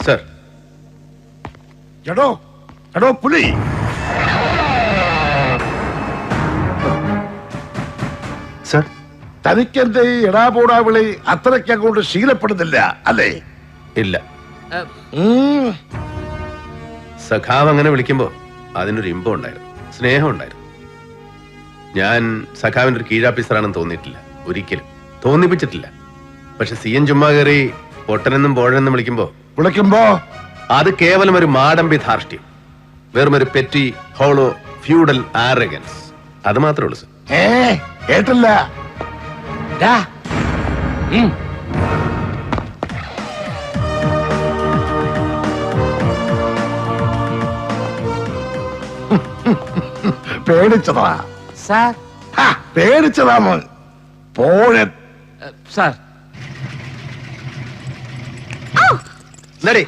Sir. എടോ എടോ പുലി, സർ. തനിക്കെന്റെ ഈ എടാപോടാ വിളി അത്രയ്ക്ക് അങ്ങോട്ട് ശീലപ്പെടുന്നില്ല അല്ലേ? ഇല്ല. ഉം. സഖാവ് അങ്ങനെ വിളിക്കുമ്പോ അതിനൊരു ഇമ്പം ഉണ്ടായിരുന്നു, സ്നേഹം ഉണ്ടായിരുന്നു. ഞാൻ സഖാവിന്റെ ഒരു കീഴാഫീസറാണെന്ന് തോന്നിയിട്ടില്ല, ഒരിക്കലും തോന്നിപ്പിച്ചിട്ടില്ല. പക്ഷെ CN ചുമ്മാ കയറി പൊട്ടനെന്നും പോഴനെന്നും വിളിക്കുമ്പോ അത് കേവലം ഒരു മാടമ്പി ധാർഷ്ട്യം, വെറും ഒരു പെറ്റി ഹോളോ ഫ്യൂഡൽ ആരഗൻസ്, അത് മാത്രമേ ഉള്ളൂ സർ. കേട്ടില്ല. ഡാ. പേടിച്ചതാ സാർ. പേടിച്ചതാ മോൻ. പോഴൻ സാർ. നടി